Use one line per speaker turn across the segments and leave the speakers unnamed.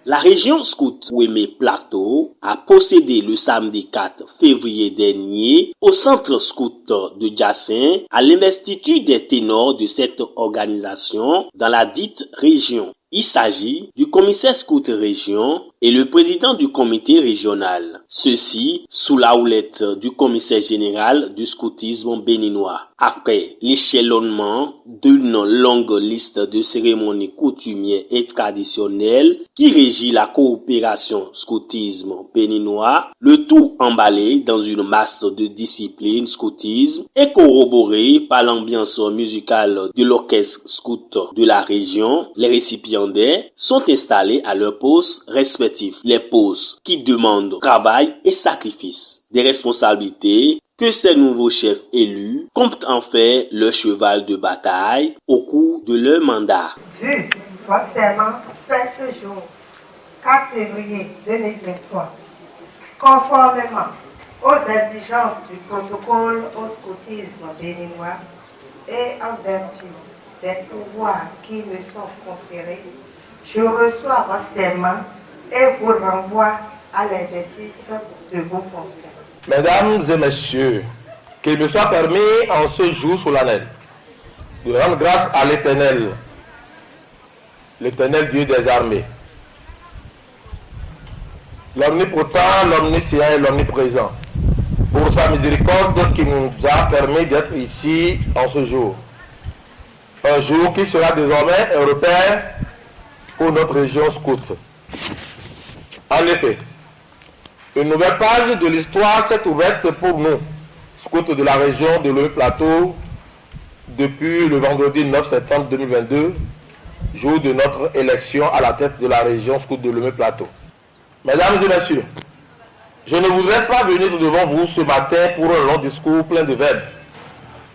La région scout Ouémé Plateau a procédé le samedi 4 février dernier au centre scout de Diassin à l'investiture des ténors de cette organisation dans la dite région. Il s'agit du commissaire scout région et le président du comité régional. Ceci sous la houlette du commissaire général du scoutisme béninois. Après l'échelonnement d'une longue liste de cérémonies coutumières et traditionnelles qui régit la coopération scoutisme béninois, le tout emballé dans une masse de discipline scoutisme et corroboré par l'ambiance musicale de l'orchestre scout de la région, les récipiendaires sont installés à leurs postes respectifs. Les postes qui demandent travail et sacrifice. Des responsabilités que ces nouveaux chefs élus comptent en faire leur cheval de bataille au cours de leur mandat.
Vu votre serment fait ce jour, 4 février 2023, conformément aux exigences du protocole au scoutisme béninois et en vertu des pouvoirs qui me sont conférés, je reçois votre serment et vous renvoie à l'exercice de vos fonctions.
Mesdames et messieurs, qu'il me soit permis en ce jour solennel de rendre grâce à l'Éternel, l'Éternel Dieu des armées, l'omnipotent, l'omniscient et l'omniprésent, pour sa miséricorde qui nous a permis d'être ici en ce jour. Un jour qui sera désormais un repère pour notre région scout. En effet, une nouvelle page de l'histoire s'est ouverte pour nous, scouts de la région de Lomé Plateau, depuis le vendredi 9 septembre 2022, jour de notre élection à la tête de la région scout de Lomé Plateau. Mesdames et messieurs, je ne voudrais pas venir devant vous ce matin pour un long discours plein de verbes,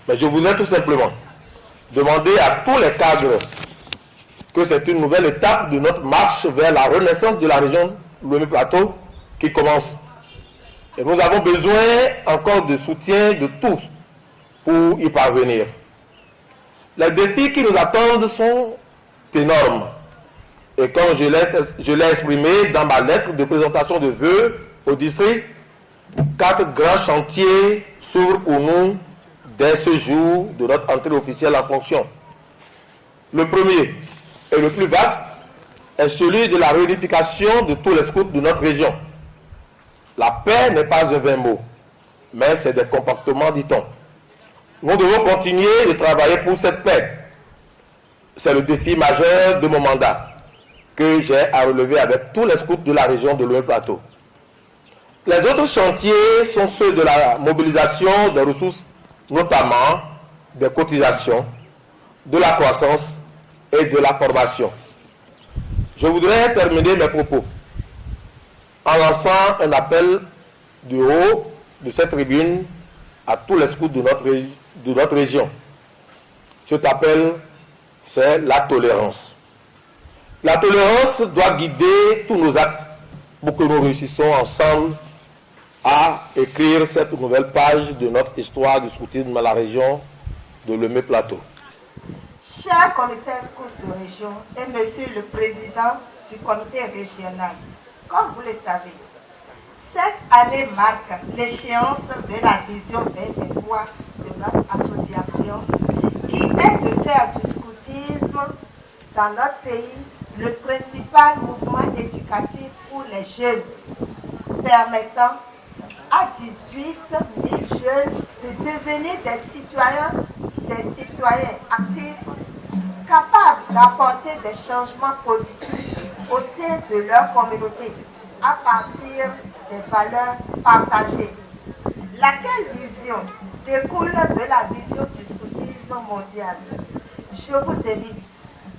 mais je voudrais tout simplement demander à tous les cadres que c'est une nouvelle étape de notre marche vers la renaissance de la région Lomé Plateau qui commence. Et nous avons besoin encore de soutien de tous pour y parvenir. Les défis qui nous attendent sont énormes. Et comme je l'ai exprimé dans ma lettre de présentation de vœux au district, 4 grands chantiers s'ouvrent pour nous dès ce jour de notre entrée officielle en fonction. Le premier et le plus vaste est celui de la réunification de tous les scouts de notre région. La paix n'est pas un vain mot, mais c'est des comportements, dit-on. Nous devons continuer de travailler pour cette paix. C'est le défi majeur de mon mandat que j'ai à relever avec tous les scouts de la région de Lomé Plateau. Les autres chantiers sont ceux de la mobilisation des ressources, notamment des cotisations, de la croissance et de la formation. Je voudrais terminer mes propos en lançant un appel du haut de cette tribune à tous les scouts de notre région. Cet appel, c'est la tolérance. La tolérance doit guider tous nos actes pour que nous réussissions ensemble à écrire cette nouvelle page de notre histoire du scoutisme dans la région de Lomé Plateau.
Cher commissaire scout de région et monsieur le président du comité régional, comme vous le savez, cette année marque l'échéance de la vision 2023 de notre association qui est de faire du scoutisme dans notre pays le principal mouvement éducatif pour les jeunes, permettant à 18 000 jeunes de devenir des citoyens actifs, capables d'apporter des changements positifs au sein de leur communauté à partir des valeurs partagées. Laquelle vision découle de la vision du scoutisme mondial. Je vous invite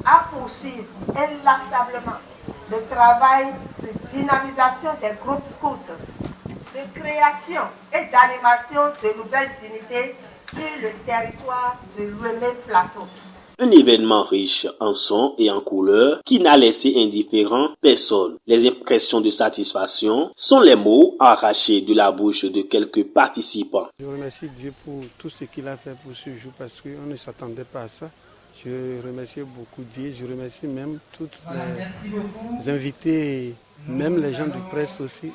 à poursuivre inlassablement le travail de dynamisation des groupes scouts, de création et d'animation de nouvelles unités sur le territoire de Lomé Plateau.
Un événement riche en sons et en couleurs qui n'a laissé indifférent personne. Les impressions de satisfaction sont les mots arrachés de la bouche de quelques participants.
Je remercie Dieu pour tout ce qu'il a fait pour ce jour parce qu'on ne s'attendait pas à ça. Je remercie beaucoup Dieu, je remercie même tous les invités, même les gens de presse aussi.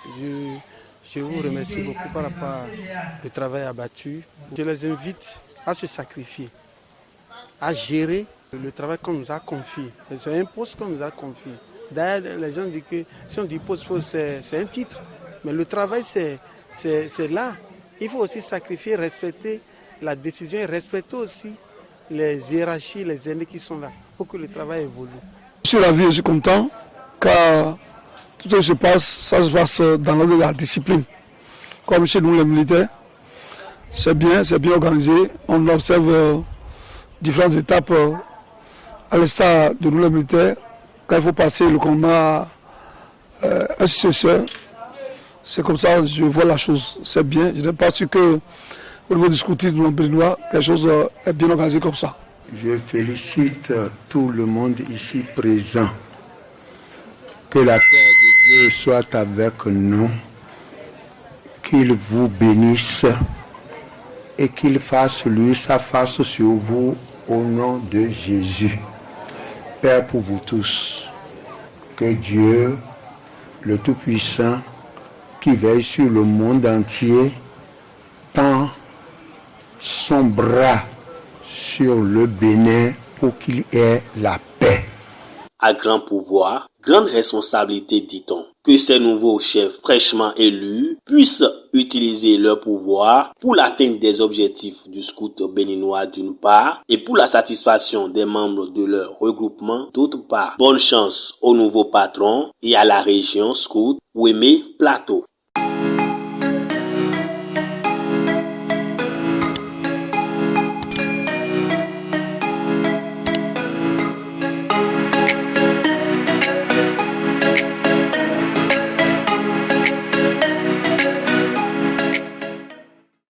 Je vous remercie beaucoup par rapport au travail abattu. Je les invite à se sacrifier, à gérer le travail qu'on nous a confié. C'est un poste qu'on nous a confié. D'ailleurs, les gens disent que si on dit poste, c'est un titre. Mais le travail, c'est là. Il faut aussi sacrifier, respecter la décision et respecter aussi les hiérarchies, les aînés qui sont là pour que le travail évolue.
Sur la vie, je suis content car tout ce qui se passe, ça se passe dans l'ordre de la discipline. Comme chez nous les militaires, c'est bien organisé. On observe différentes étapes à l'instar de nous les militaires. Quand il faut passer le combat un successeur, c'est comme ça que je vois la chose. C'est bien. Je n'ai pas su que au niveau du scoutisme béninois, quelque chose est bien organisé comme ça.
Je félicite tout le monde ici présent. Que la paix de Dieu soit avec nous, qu'il vous bénisse et qu'il fasse lui sa face sur vous au nom de Jésus. Père pour vous tous, que Dieu, le Tout-Puissant, qui veille sur le monde entier, tend son bras sur le Bénin pour qu'il ait la paix.
À grand pouvoir, grande responsabilité, dit-on. Que ces nouveaux chefs fraîchement élus puissent utiliser leur pouvoir pour l'atteinte des objectifs du scout béninois d'une part et pour la satisfaction des membres de leur regroupement d'autre part. Bonne chance au nouveau patron et à la région scout Ouémé Plateau.